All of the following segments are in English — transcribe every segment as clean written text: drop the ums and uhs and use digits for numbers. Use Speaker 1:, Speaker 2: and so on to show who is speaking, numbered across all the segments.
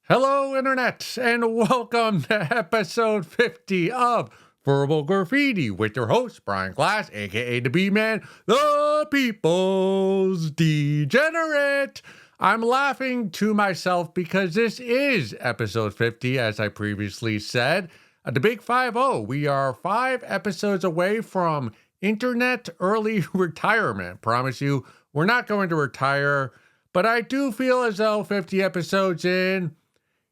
Speaker 1: Hello, Internet, and welcome to episode 50 of Verbal Graffiti with your host, Brian Glass, aka the B-Man, the People's Degenerate. I'm laughing to myself because this is episode 50, as I previously said. The Big 5-0. We are 5 episodes away from internet early retirement. Promise you, we're not going to retire, but I do feel as though 50 episodes in,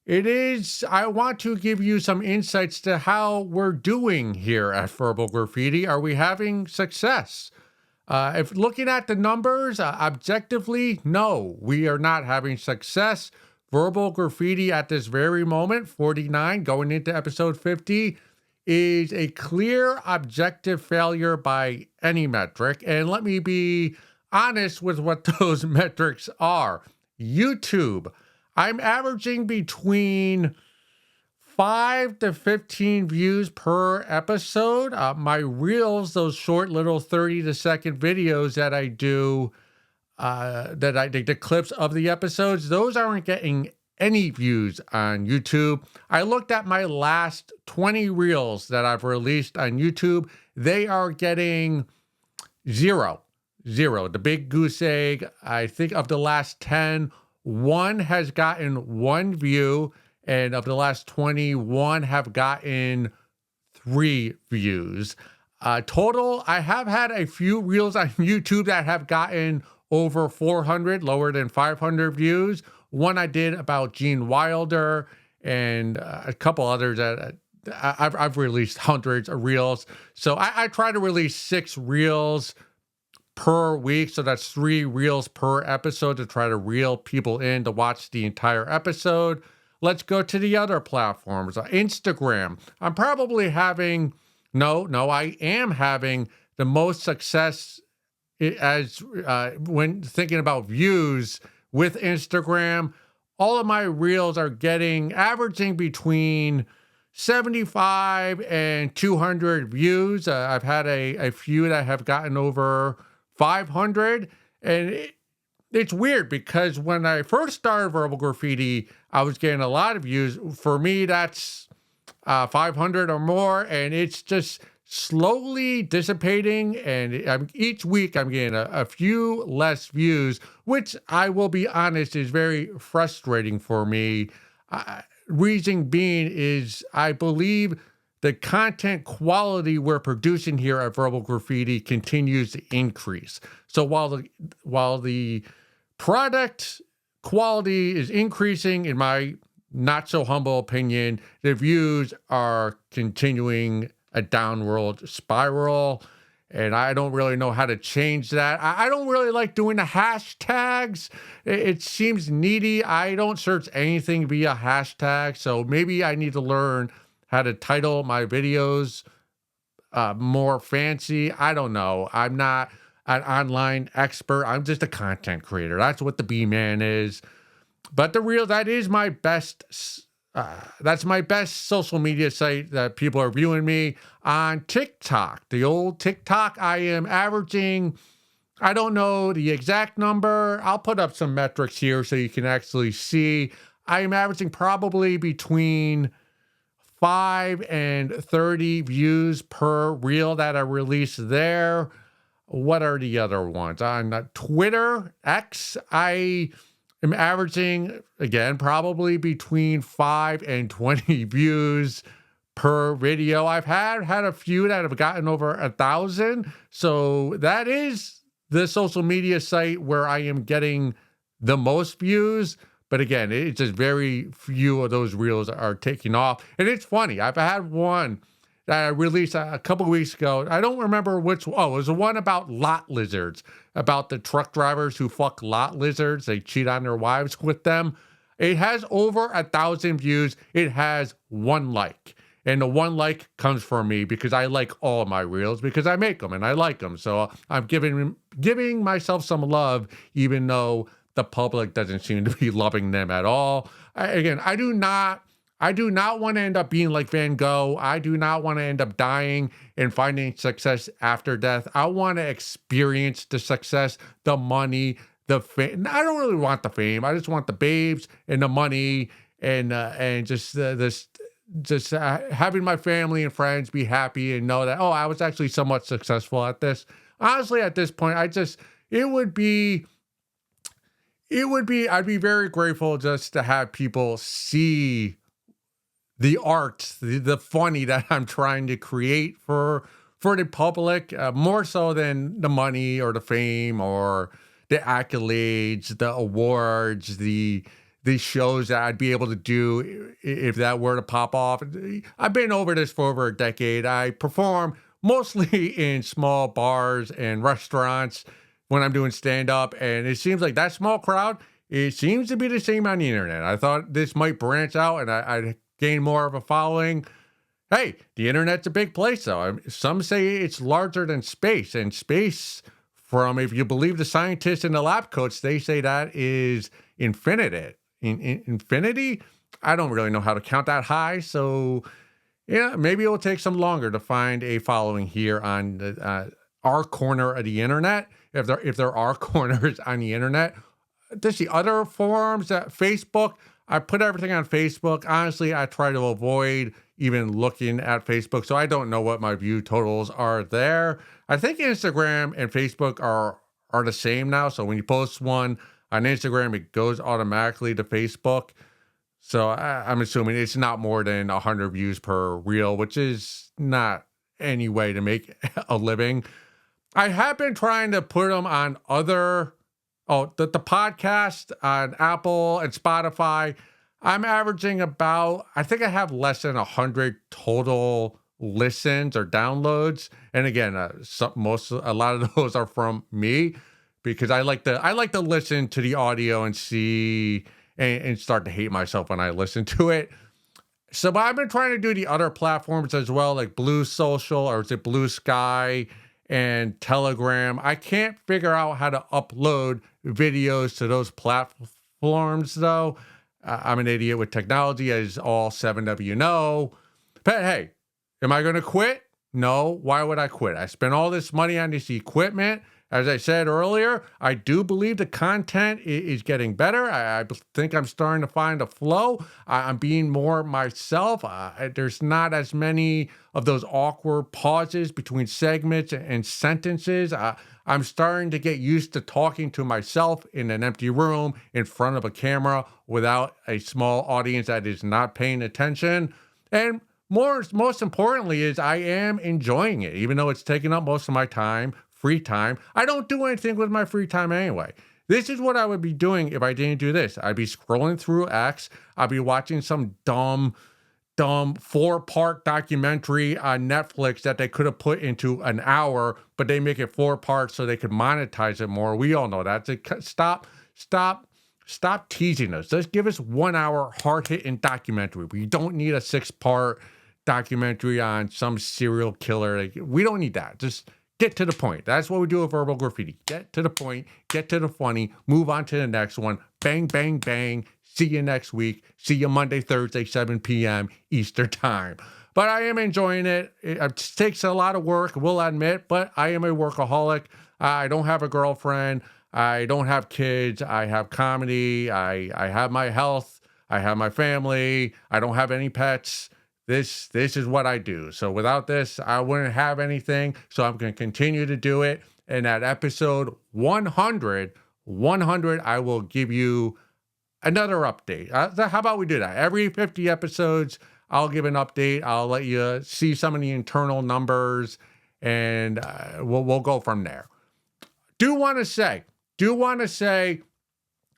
Speaker 1: I want to give you some insights to how we're doing here at Verbal Graffiti. Are we having success? If looking at the numbers, objectively, no, we are not having success. Verbal Graffiti at this very moment, 49, going into episode 50, is a clear objective failure by any metric. And let me be honest with what those metrics are. YouTube. I'm averaging between 5 to 15 views per episode. My reels, those short little 30 to second videos that I do, the clips of the episodes, those aren't getting any views on YouTube. I looked at my last 20 reels that I've released on YouTube. They are getting zero. The big goose egg. I think of the last 10, one has gotten 1 view, and of the last 21 have gotten 3 views. Total, I have had a few reels on YouTube that have gotten over 400, lower than 500 views. One I did about Gene Wilder, and a couple others that I've released hundreds of reels. So I try to release 6 reels per week, so that's 3 reels per episode to try to reel people in to watch the entire episode. Let's go to the other platforms. Instagram. I'm probably having, I am having the most success as when thinking about views with Instagram. All of my reels are averaging between 75 and 200 views. I've had a few that have gotten over 500, and it's weird because when I first started Verbal Graffiti, I was getting a lot of views. For me, that's 500 or more, and it's just slowly dissipating, and each week I'm getting a few less views, which I will be honest is very frustrating for me. Reason being is I believe the content quality we're producing here at Verbal Graffiti continues to increase. So while the product quality is increasing, in my not so humble opinion, the views are continuing a downward spiral. And I don't really know how to change that. I don't really like doing the hashtags. It seems needy. I don't search anything via hashtag. So maybe I need to learn how to title my videos more fancy. I don't know. I'm not an online expert. I'm just a content creator. That's what the B-Man is. But that is my best. That's my best social media site that people are viewing me on. TikTok. The old TikTok, I am averaging, I don't know the exact number. I'll put up some metrics here so you can actually see. I am averaging probably between 5 and 30 views per reel that I release there. What are the other ones? On Twitter, X, I am averaging, again, probably between 5 and 20 views per video. I've had a few that have gotten over 1,000. So that is the social media site where I am getting the most views. But again, it's just very few of those reels are taking off. And it's funny. I've had one that I released a couple of weeks ago. I don't remember which. Oh, it was the one about lot lizards, about the truck drivers who fuck lot lizards. They cheat on their wives with them. It has over 1,000 views. It has 1 like. And the 1 like comes from me because I like all my reels because I make them and I like them. So I'm giving myself some love, even though the public doesn't seem to be loving them at all. I do not want to end up being like Van Gogh. I do not want to end up dying and finding success after death. I want to experience the success, the money, the fame. I don't really want the fame. I just want the babes and the money and just having my family and friends be happy and know that, oh, I was actually somewhat successful at this. Honestly, at this point, it would be, I'd be very grateful just to have people see the art, the funny that I'm trying to create for the public, more so than the money or the fame or the accolades, the awards, the shows that I'd be able to do if that were to pop off. I've been over this for over a decade. I perform mostly in small bars and restaurants when I'm doing stand up, and it seems like that small crowd, it seems to be the same on the internet. I thought this might branch out and I'd gain more of a following. Hey, the internet's a big place, though. Some say it's larger than space, and space, from, if you believe the scientists and the lab coats, they say that is infinity. Infinity? I don't really know how to count that high, so yeah, maybe it will take some longer to find a following here on our corner of the internet, if there are corners on the internet. There's the other forums, Facebook. I put everything on Facebook. Honestly, I try to avoid even looking at Facebook, so I don't know what my view totals are there. I think Instagram and Facebook are the same now. So when you post one on Instagram, it goes automatically to Facebook. So I'm assuming it's not more than 100 views per reel, which is not any way to make a living. I have been trying to put them on other, the podcast on Apple and Spotify. I'm averaging about, I think I have less than 100 total listens or downloads. And again, a lot of those are from me, because I like to listen to the audio and see and start to hate myself when I listen to it. So, but I've been trying to do the other platforms as well, like Blue Social, or is it Blue Sky, and Telegram. I can't figure out how to upload videos to those platforms, though. I'm an idiot with technology, as all 7 of you know. But hey, am I going to quit? No. Why would I quit? I spent all this money on this equipment. As I said earlier, I do believe the content is getting better. I think I'm starting to find a flow. I'm being more myself. There's not as many of those awkward pauses between segments and sentences. I'm starting to get used to talking to myself in an empty room in front of a camera without a small audience that is not paying attention. And most importantly is I am enjoying it, even though it's taking up most of my time. Free time. I don't do anything with my free time anyway. This is what I would be doing if I didn't do this. I'd be scrolling through X. I'd be watching some dumb 4-part documentary on Netflix that they could have put into an hour, but they make it 4 parts so they could monetize it more. We all know that. Stop teasing us. Just give us 1 hour hard-hitting documentary. We don't need a 6-part documentary on some serial killer. We don't need that. Just get to the point. That's what we do with Verbal Graffiti. Get to the point, get to the funny, move on to the next one. Bang, bang, bang. See you next week. See you Monday, Thursday, 7 p.m. Eastern time. But I am enjoying it. It takes a lot of work, we'll admit, but I am a workaholic. I don't have a girlfriend. I don't have kids. I have comedy. I have my health. I have my family. I don't have any pets. This is what I do. So without this, I wouldn't have anything. So I'm going to continue to do it. And at episode 100, I will give you another update. How about we do that? Every 50 episodes, I'll give an update. I'll let you see some of the internal numbers, and we'll go from there. Do want to say,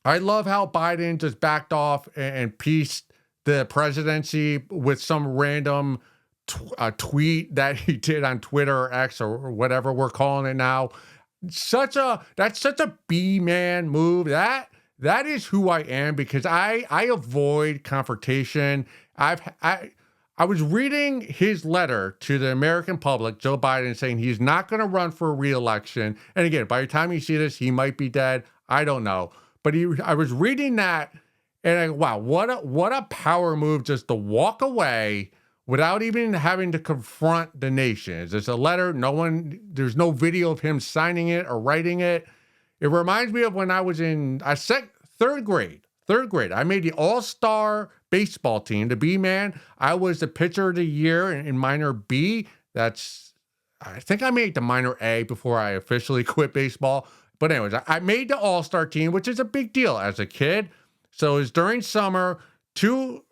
Speaker 1: I love how Biden just backed off and pieced the presidency with some random tweet that he did on Twitter or X or whatever we're calling it now. That's such a B-man move. That is who I am, because I avoid confrontation. I was reading his letter to the American public, Joe Biden, saying he's not going to run for re-election. And again, by the time you see this, he might be dead. I don't know. But I was reading that, and wow, what a power move, just to walk away without even having to confront the nation. There's a letter, there's no video of him signing it or writing it. It reminds me of when I was in third grade. I made the all-star baseball team. The B man, I was the pitcher of the year in minor B. I think I made the minor A before I officially quit baseball. But anyways, I made the all-star team, which is a big deal as a kid. So it was during summer.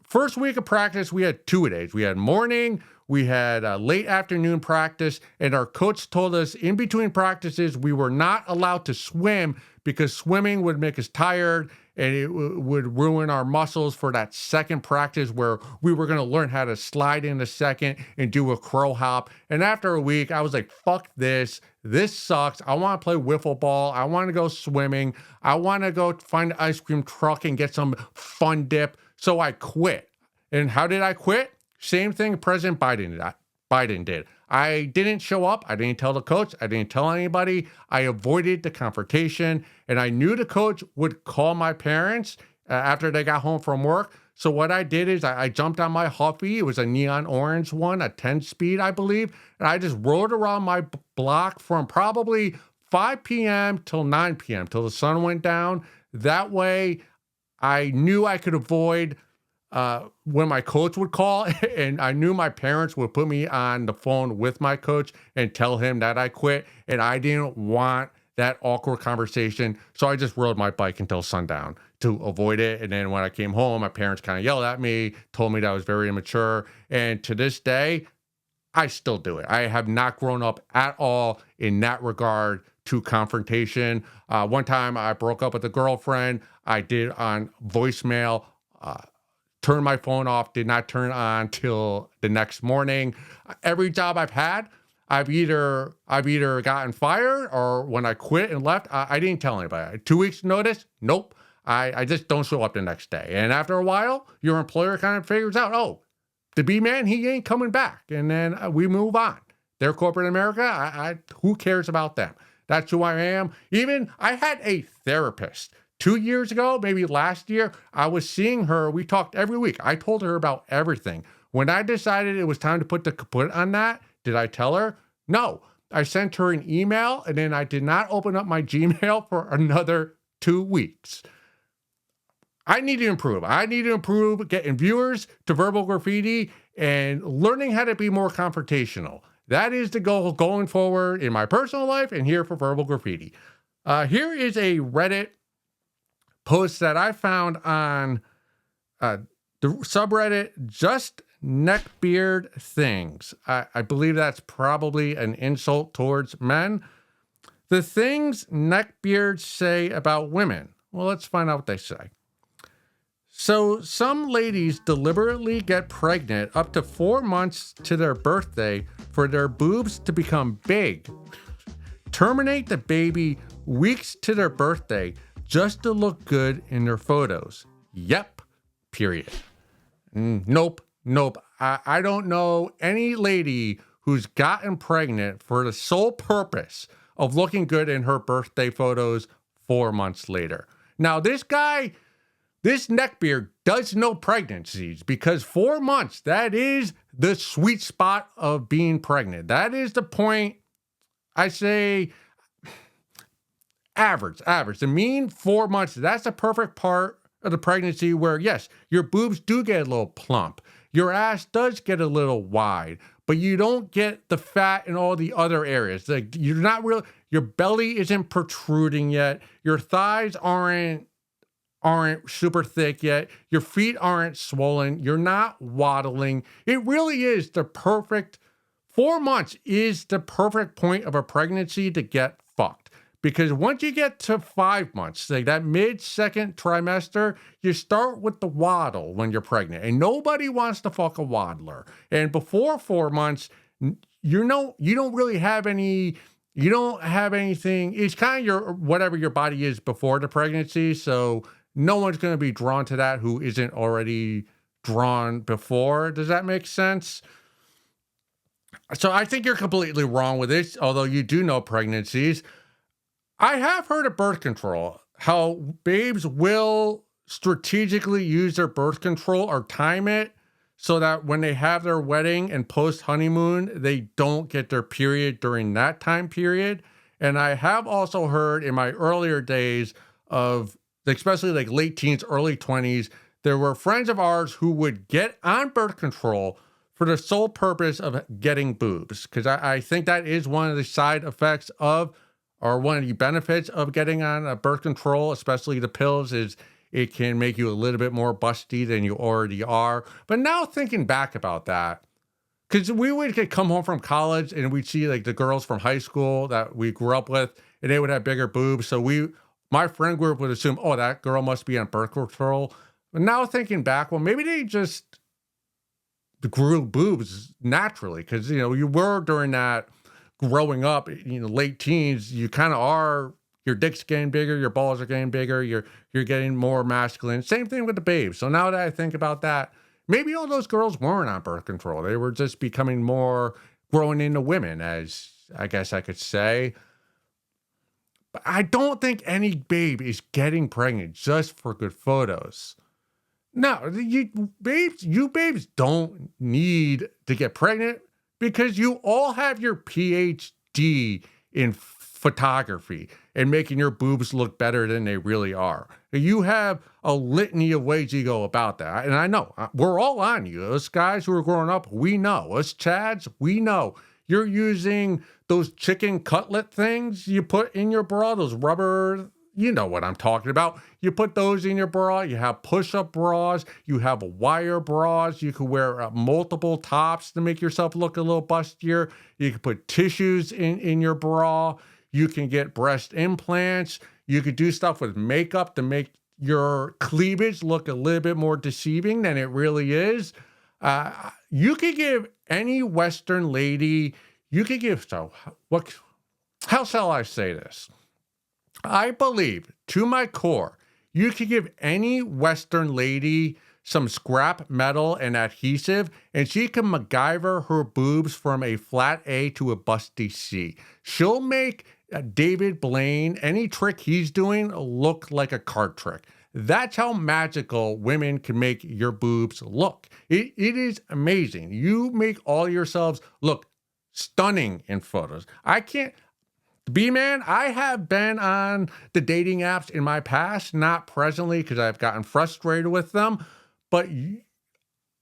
Speaker 1: First week of practice, we had 2-a-days. We had morning, we had late afternoon practice, and our coach told us in between practices we were not allowed to swim because swimming would make us tired and it would ruin our muscles for that second practice where we were going to learn how to slide in the second and do a crow hop. And after a week, I was like, fuck this. This sucks. I want to play wiffle ball. I want to go swimming. I want to go find an ice cream truck and get some fun dip. So I quit. And how did I quit? Same thing President Biden did. I didn't show up. I didn't tell the coach. I didn't tell anybody. I avoided the confrontation. And I knew the coach would call my parents after they got home from work. So what I did is I jumped on my Huffy. It was a neon orange one, a 10-speed, I believe. And I just rode around my block from probably 5 p.m. till 9 p.m. till the sun went down. That way, I knew I could avoid when my coach would call, and I knew my parents would put me on the phone with my coach and tell him that I quit, and I didn't want that awkward conversation. So I just rode my bike until sundown to avoid it. And then when I came home, my parents kind of yelled at me, told me that I was very immature. And to this day, I still do it. I have not grown up at all in that regard to confrontation. One time I broke up with a girlfriend. I did on voicemail, turned my phone off, did not turn it on till the next morning. Every job I've had, I've either gotten fired or when I quit and left, I didn't tell anybody. 2 weeks notice? Nope. I just don't show up the next day. And after a while, your employer kind of figures out, oh, the B-man, he ain't coming back. And then we move on. They're corporate America. Who cares about them? That's who I am. Even I had a therapist 2 years ago, maybe last year. I was seeing her. We talked every week. I told her about everything. When I decided it was time to put the kaput on that, did I tell her? No. I sent her an email, and then I did not open up my Gmail for another 2 weeks. I need to improve. I need to improve getting viewers to Verbal Graffiti and learning how to be more confrontational. That is the goal going forward in my personal life and here for Verbal Graffiti. Here is a Reddit post that I found on the subreddit Just Neckbeard Things. I believe that's probably an insult towards men. The things neckbeards say about women. Well, let's find out what they say. So some ladies deliberately get pregnant up to 4 months to their birthday for their boobs to become big. Terminate the baby weeks to their birthday just to look good in their photos. Yep. Period. Nope. I don't know any lady who's gotten pregnant for the sole purpose of looking good in her birthday photos 4 months later. Now, this neckbeard does know pregnancies because 4 months, that is the sweet spot of being pregnant. That is the point. I say average. The mean 4 months, that's the perfect part of the pregnancy where, yes, your boobs do get a little plump. Your ass does get a little wide, but you don't get the fat in all the other areas. Like you're not really, your belly isn't protruding yet. Your thighs aren't super thick yet. Your feet aren't swollen. You're not waddling. It really is the perfect, 4 months is the perfect point of a pregnancy to get fucked. Because once you get to 5 months, like that mid-second trimester, you start with the waddle when you're pregnant. And nobody wants to fuck a waddler. And before 4 months, you don't really have any, you don't have anything. It's kind of your, whatever your body is before the pregnancy. So no one's going to be drawn to that who isn't already drawn before. Does that make sense? So I think you're completely wrong with this, although you do know pregnancies. I have heard of birth control, how babes will strategically use their birth control or time it so that when they have their wedding and post honeymoon, they don't get their period during that time period. And I have also heard in my earlier days of, especially like late teens, early 20s, there were friends of ours who would get on birth control for the sole purpose of getting boobs. Because I think that is one of the side effects of, or one of the benefits of getting on a birth control, especially the pills, is it can make you a little bit more busty than you already are. But now thinking back about that, because we would come home from college and we'd see like the girls from high school that we grew up with, and they would have bigger boobs. So my friend group would assume, oh, that girl must be on birth control. But now thinking back, well, maybe they just grew boobs naturally, because you were during that growing up, late teens. You kind of are. Your dick's getting bigger, your balls are getting bigger, you're getting more masculine. Same thing with the babes. So now that I think about that, maybe all those girls weren't on birth control. They were just becoming more growing into women, as I guess I could say. But I don't think any babe is getting pregnant just for good photos. No, you babes don't need to get pregnant because you all have your PhD in photography and making your boobs look better than they really are. You have a litany of ways you go about that. And I know we're all on you. Us guys who are growing up, we know. Us Chads, we know. You're using those chicken cutlet things you put in your bra, those rubber, you know what I'm talking about. You put those in your bra. You have push-up bras. You have wire bras. You can wear multiple tops to make yourself look a little bustier. You can put tissues in your bra. You can get breast implants. You could do stuff with makeup to make your cleavage look a little bit more deceiving than it really is. You could give any Western lady, how shall I say this? I believe, to my core, you could give any Western lady some scrap metal and adhesive, and she can MacGyver her boobs from a flat A to a busty C. She'll make David Blaine, any trick he's doing, look like a card trick. That's how magical women can make your boobs look. It is amazing. You make all yourselves look stunning in photos. B-Man, I have been on the dating apps in my past, not presently because I've gotten frustrated with them, but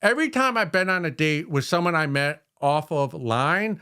Speaker 1: every time I've been on a date with someone I met off of line,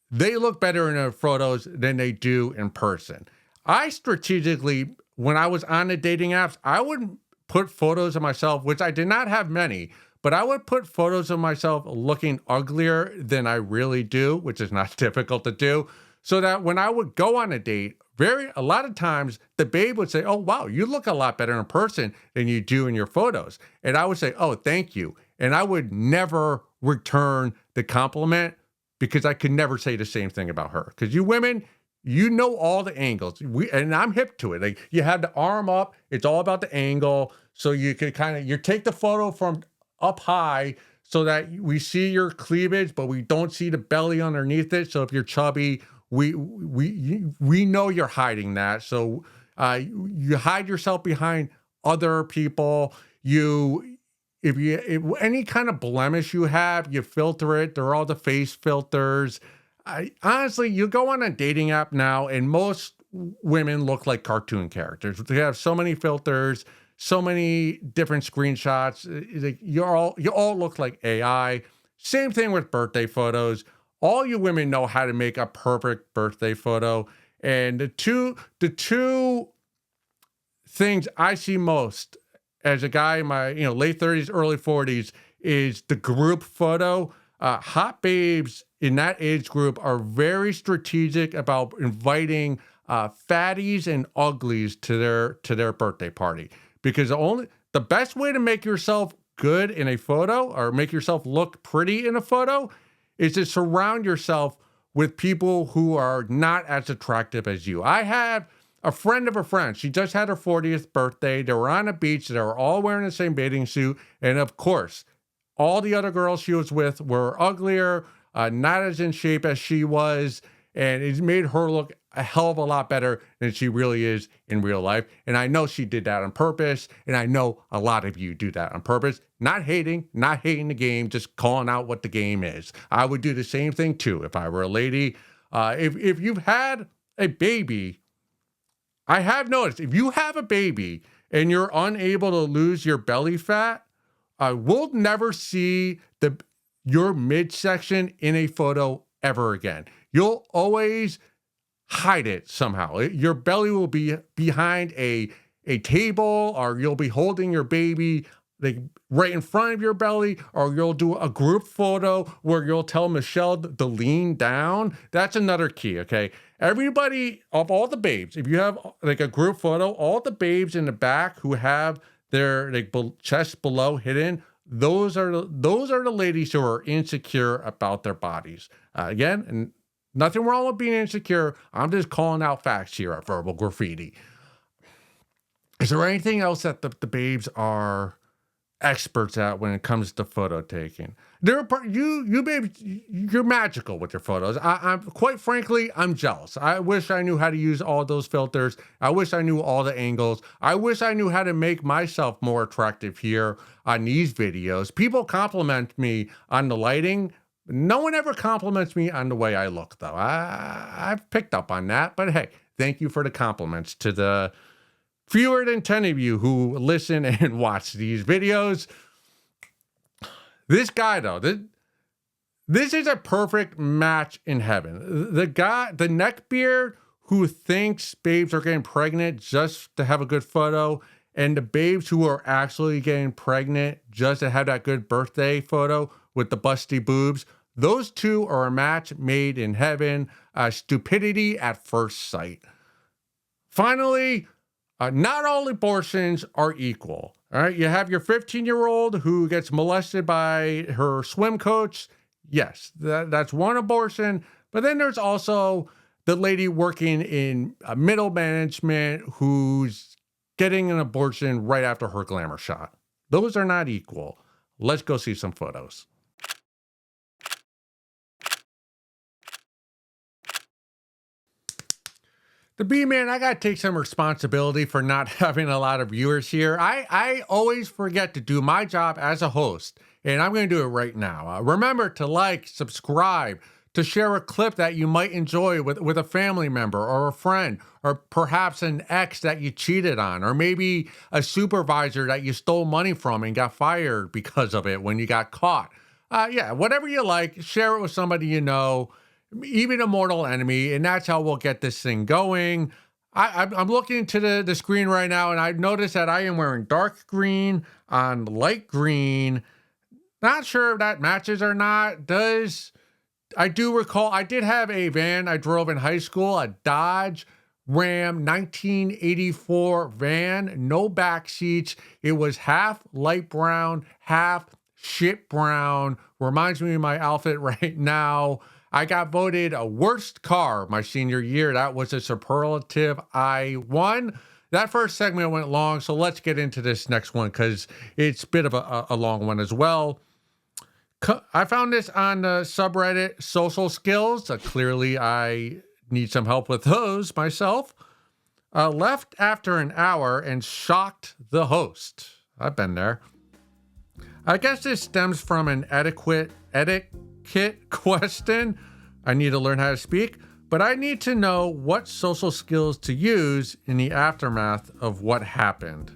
Speaker 1: they look better in their photos than they do in person. I strategically, when I was on the dating apps, I would put photos of myself, which I did not have many, but I would put photos of myself looking uglier than I really do, which is not difficult to do. So that when I would go on a date, a lot of times the babe would say, oh, wow, you look a lot better in person than you do in your photos. And I would say, oh, thank you. And I would never return the compliment because I could never say the same thing about her. Because you women, you know all the angles. And I'm hip to it. Like you have the arm up. It's all about the angle. So you can you take the photo from up high so that we see your cleavage, but we don't see the belly underneath it. So if you're chubby, we know you're hiding that. So you hide yourself behind other people. If any kind of blemish you have, you filter it. They're all the face filters. Honestly, you go on a dating app now, and most women look like cartoon characters. They have so many filters, so many different screenshots. You all look like AI. Same thing with birthday photos. All you women know how to make a perfect birthday photo. And the two things I see most as a guy in my late 30s, early 40s is the group photo. Hot babes in that age group are very strategic about inviting fatties and uglies to their birthday party, because the best way to make yourself good in a photo or make yourself look pretty in a photo is to surround yourself with people who are not as attractive as you. I have a friend of a friend. She just had her 40th birthday. They were on a beach. They were all wearing the same bathing suit. And of course, all the other girls she was with were uglier, not as in shape as she was. And it made her look a hell of a lot better than she really is in real life. And I know she did that on purpose. And I know a lot of you do that on purpose. Not hating the game, just calling out what the game is. I would do the same thing too if I were a lady. If you've had a baby, I have noticed if you have a baby and you're unable to lose your belly fat, we'll never see your midsection in a photo ever again. You'll always hide it somehow. Your belly will be behind a table, or you'll be holding your baby like right in front of your belly, or you'll do a group photo where you'll tell Michelle to lean down. That's another key, okay? Everybody, of all the babes, if you have like a group photo, all the babes in the back who have their like chest below hidden, those are the ladies who are insecure about their bodies. Again, and nothing wrong with being insecure. I'm just calling out facts here at Verbal Graffiti. Is there anything else that the babes are experts at when it comes to photo taking? You babes, you're magical with your photos. I'm quite frankly, I'm jealous. I wish I knew how to use all those filters. I wish I knew all the angles. I wish I knew how to make myself more attractive here on these videos. People compliment me on the lighting. No one ever compliments me on the way I look, though. I've picked up on that, but hey, thank you for the compliments to the fewer than 10 of you who listen and watch these videos. This guy, though, this is a perfect match in heaven. The guy, the neckbeard who thinks babes are getting pregnant just to have a good photo, and the babes who are actually getting pregnant just to have that good birthday photo with the busty boobs. Those two are a match made in heaven. Stupidity at first sight. Finally, not all abortions are equal. All right, you have your 15-year-old who gets molested by her swim coach. Yes, that's one abortion. But then there's also the lady working in middle management who's getting an abortion right after her glamour shot. Those are not equal. Let's go see some photos. The B-Man, I gotta take some responsibility for not having a lot of viewers here. I always forget to do my job as a host, and I'm gonna do it right now. Remember to like, subscribe, to share a clip that you might enjoy with a family member or a friend, or perhaps an ex that you cheated on, or maybe a supervisor that you stole money from and got fired because of it when you got caught. Yeah, whatever you like, share it with somebody you know, even a mortal enemy, and that's how we'll get this thing going. I'm looking to the screen right now, and I've noticed that I am wearing dark green on light green. Not sure if that matches or not. I do recall I did have a van I drove in high school, a Dodge Ram 1984 van, no back seats. It was half light brown, half shit brown. Reminds me of my outfit right now. I got voted a worst car my senior year. That was a superlative I won. That first segment went long, so let's get into this next one because it's a bit of a long one as well. I found this on the subreddit Social Skills. Clearly, I need some help with those myself. Left after an hour and shocked the host. I've been there. I guess this stems from an etiquette question. I need to learn how to speak, but I need to know what social skills to use in the aftermath of what happened.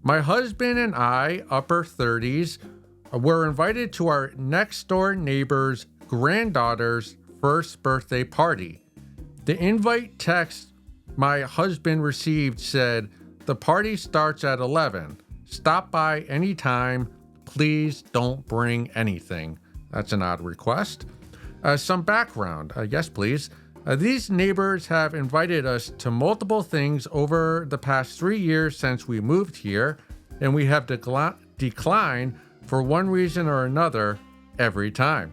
Speaker 1: My husband and I, upper 30s, were invited to our next door neighbor's granddaughter's first birthday party. The invite text my husband received said, "The party starts at 11. Stop by anytime. Please don't bring anything." That's an odd request. Some background. Yes, please. These neighbors have invited us to multiple things over the past 3 years since we moved here, and we have declined for one reason or another every time.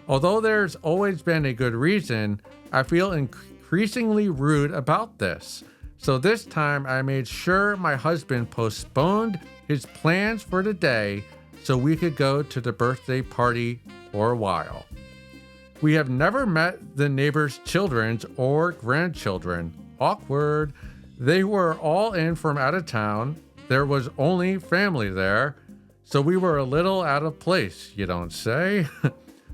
Speaker 1: Although there's always been a good reason, I feel increasingly rude about this. So this time I made sure my husband postponed his plans for the day so we could go to the birthday party for a while. We have never met the neighbors' children or grandchildren. Awkward. They were all in from out of town. There was only family there, so we were a little out of place, you don't say.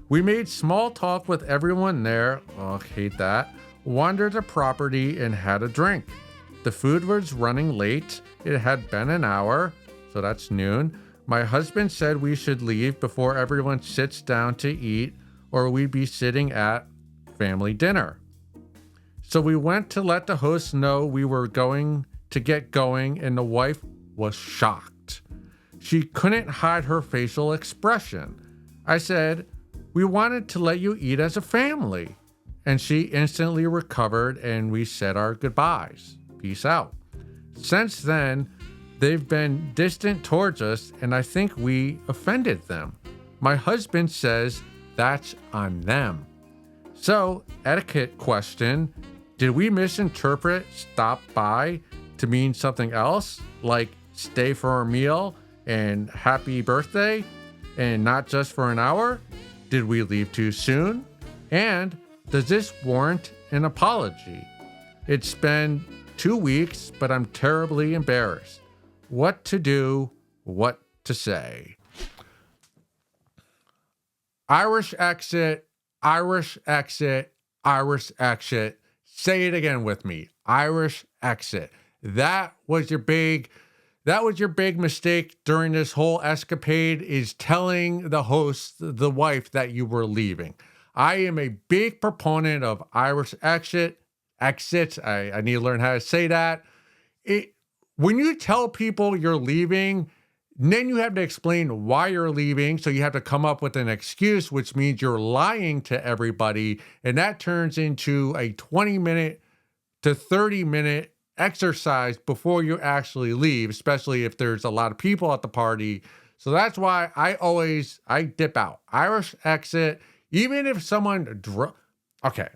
Speaker 1: We made small talk with everyone there. Oh, hate that. Wandered the property and had a drink. The food was running late. It had been an hour, so that's noon. My husband said we should leave before everyone sits down to eat, or we'd be sitting at family dinner. So we went to let the host know we were going to get going, and the wife was shocked. She couldn't hide her facial expression. I said, "We wanted to let you eat as a family." And she instantly recovered, and we said our goodbyes. Peace out. Since then, they've been distant towards us, and I think we offended them. My husband says that's on them. So, etiquette question, did we misinterpret stop by to mean something else, like stay for a meal and happy birthday, and not just for an hour? Did we leave too soon? And does this warrant an apology? It's been 2 weeks, but I'm terribly embarrassed. What to do, what to say. Irish exit, Irish exit, Irish exit. Say it again with me. Irish exit. That was your big mistake during this whole escapade, is telling the host, the wife, that you were leaving. I am a big proponent of Irish exits. I need to learn how to say that. When you tell people you're leaving, then you have to explain why you're leaving. So you have to come up with an excuse, which means you're lying to everybody. And that turns into a 20-minute to 30-minute exercise before you actually leave, especially if there's a lot of people at the party. So that's why I dip out. Irish exit, even if someone Okay.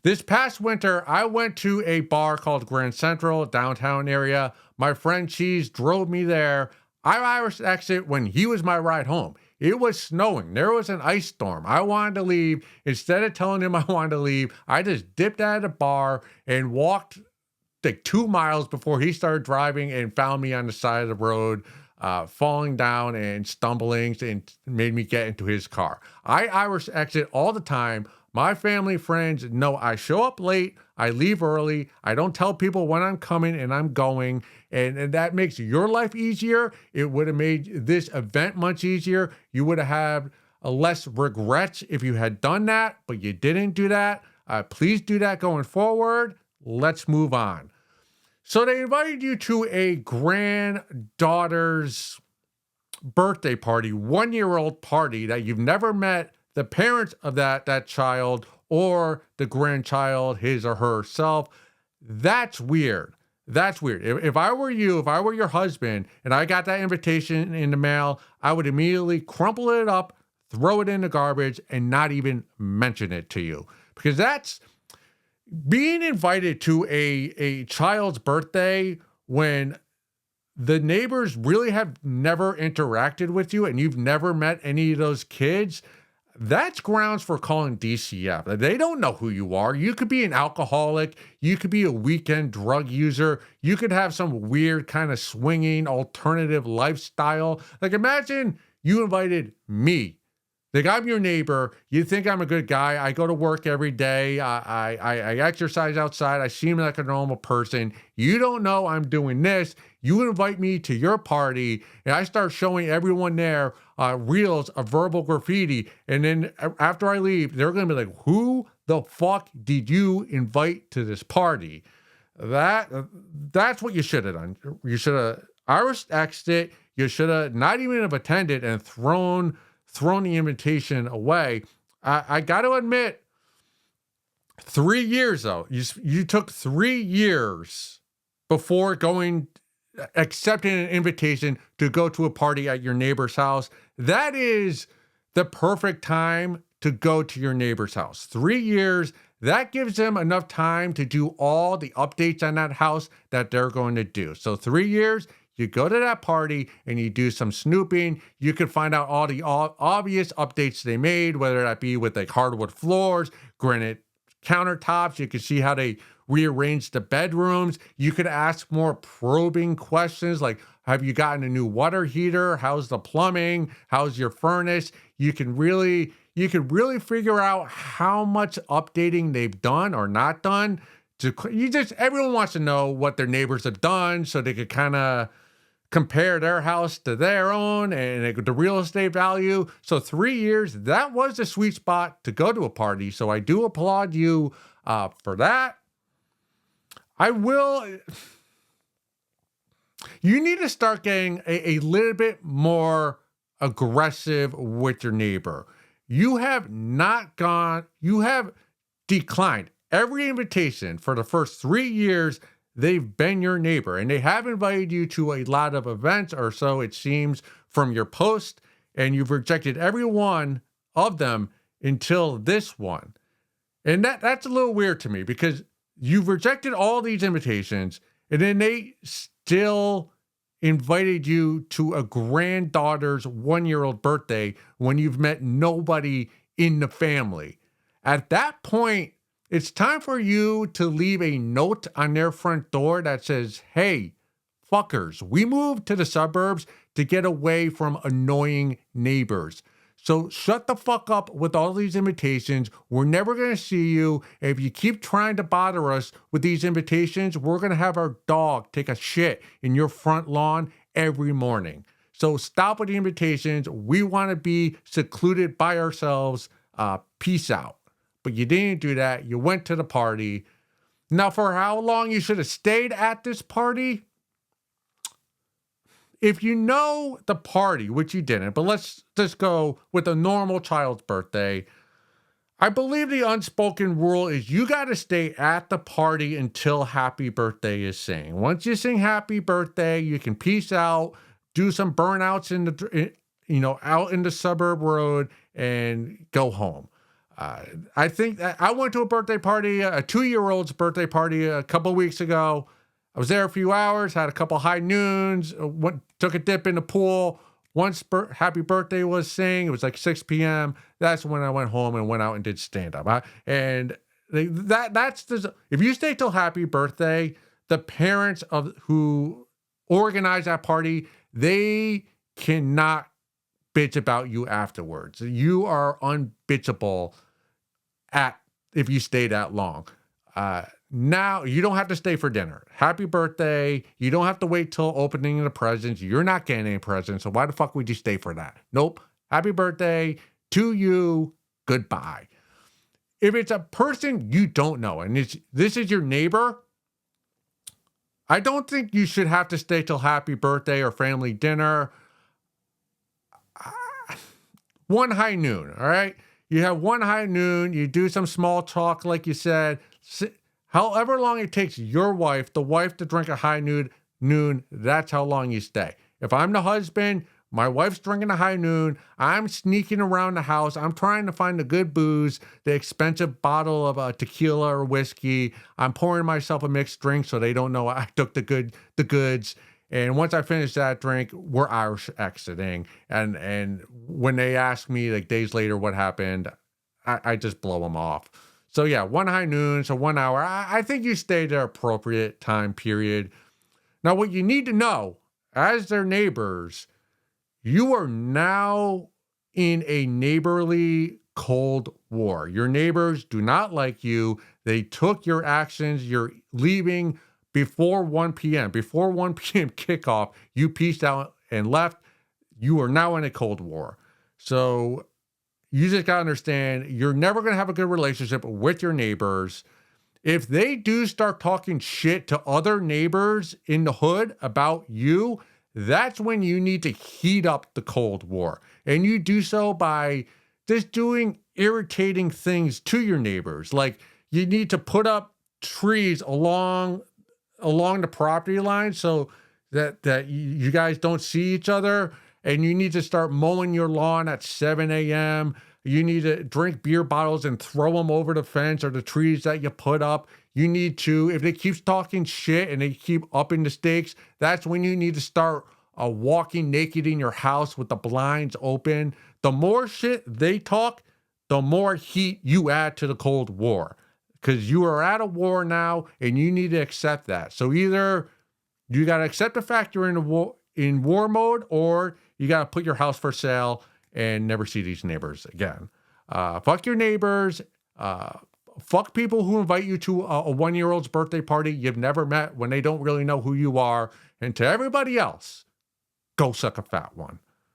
Speaker 1: This past winter, I went to a bar called Grand Central, downtown area. My friend Cheese drove me there. I Irish exit when he was my ride home. It was snowing. There was an ice storm. I wanted to leave. Instead of telling him I wanted to leave, I just dipped out of the bar and walked like 2 miles before he started driving and found me on the side of the road, falling down and stumbling, and made me get into his car. I Irish exit all the time. My family, friends know I show up late, I leave early, I don't tell people when I'm coming and I'm going, and that makes your life easier. It would have made this event much easier. You would have had less regrets if you had done that, but you didn't do that. Please do that going forward. Let's move on. So they invited you to a granddaughter's birthday party, 1-year-old party that you've never met the parents of that child or the grandchild, his or herself. That's weird. That's weird. If I were you, if I were your husband, and I got that invitation in the mail, I would immediately crumple it up, throw it in the garbage, and not even mention it to you. Because that's being invited to a child's birthday when the neighbors really have never interacted with you and you've never met any of those kids. That's grounds for calling DCF. They don't know who you are. You could be an alcoholic. You could be a weekend drug user. You could have some weird kind of swinging alternative lifestyle. Like, imagine you invited me. Like, I'm your neighbor. You think I'm a good guy. I go to work every day. I exercise outside. I seem like a normal person. You don't know I'm doing this. You invite me to your party, and I start showing everyone there reels of verbal graffiti. And then after I leave, they're going to be like, who the fuck did you invite to this party? That's what you should have done. You should have Irish exit. You should have not even have attended and thrown the invitation away. I got to admit, 3 years though, you took 3 years before accepting an invitation to go to a party at your neighbor's house. That is the perfect time to go to your neighbor's house. 3 years, that gives them enough time to do all the updates on that house that they're going to do. So 3 years, you go to that party and you do some snooping. You can find out all the obvious updates they made, whether that be with like hardwood floors, granite countertops. You can see how they rearranged the bedrooms. You could ask more probing questions like, have you gotten a new water heater? How's the plumbing? How's your furnace? You could really figure out how much updating they've done or not done everyone wants to know what their neighbors have done so they could kind of compare their house to their own and the real estate value. So 3 years, that was the sweet spot to go to a party. So I do applaud you for that. You need to start getting a little bit more aggressive with your neighbor. You have declined every invitation for the first 3 years. They've been your neighbor, and they have invited you to a lot of events, or so it seems from your post, and you've rejected every one of them until this one. And that's a little weird to me, because you've rejected all these invitations, and then they still invited you to a granddaughter's 1-year-old birthday when you've met nobody in the family. At that point, it's time for you to leave a note on their front door that says, "Hey, fuckers, we moved to the suburbs to get away from annoying neighbors. So shut the fuck up with all these invitations. We're never going to see you. If you keep trying to bother us with these invitations, we're going to have our dog take a shit in your front lawn every morning. So stop with the invitations. We want to be secluded by ourselves. Peace out." But you didn't do that. You went to the party. Now, for how long you should have stayed at this party? If you know the party, which you didn't, but let's just go with a normal child's birthday. I believe the unspoken rule is you got to stay at the party until happy birthday is sung. Once you sing happy birthday, you can peace out, do some burnouts out in the suburb road, and go home. I think that I went to a birthday party, a 2-year-old's birthday party a couple of weeks ago. I was there a few hours, had a couple high noons, took a dip in the pool. Once happy birthday was sang, it was like 6 p.m. That's when I went home and went out and did stand-up. If you stay till happy birthday, the parents who organized that party, they cannot bitch about you afterwards. You are unbitchable if you stay that long. Now, you don't have to stay for dinner. Happy birthday. You don't have to wait till opening the presents. You're not getting any presents, so why the fuck would you stay for that? Nope. Happy birthday to you. Goodbye. If it's a person you don't know, and this is your neighbor, I don't think you should have to stay till happy birthday or family dinner. One high noon, all right? You have one high noon. You do some small talk, like you said. However long it takes the wife to drink a high noon, that's how long you stay. If I'm the husband, my wife's drinking a high noon, I'm sneaking around the house, I'm trying to find the good booze, the expensive bottle of tequila or whiskey, I'm pouring myself a mixed drink so they don't know I took the goods. And once I finish that drink, we're Irish exiting. And when they ask me like days later what happened, I just blow them off. So yeah, one high noon, so 1 hour. I think you stay the appropriate time period. Now, what you need to know, as their neighbors, you are now in a neighborly Cold War. Your neighbors do not like you. They took your actions. You're leaving before 1 p.m. Before 1 p.m. kickoff, you peaced out and left. You are now in a Cold War. So you just got to understand, you're never going to have a good relationship with your neighbors. If they do start talking shit to other neighbors in the hood about you, that's when you need to heat up the Cold War. And you do so by just doing irritating things to your neighbors. Like you need to put up trees along the property line so that you guys don't see each other. And you need to start mowing your lawn at 7 a.m. You need to drink beer bottles and throw them over the fence or the trees that you put up. You need to, if they keep talking shit and they keep upping the stakes, that's when you need to start walking naked in your house with the blinds open. The more shit they talk, the more heat you add to the Cold War. Because you are at a war now and you need to accept that. So either you got to accept the fact you're in war mode, or you got to put your house for sale and never see these neighbors again. Fuck your neighbors. fuck people who invite you to a 1-year-old's birthday party you've never met when they don't really know who you are. And to everybody else, go suck a fat one.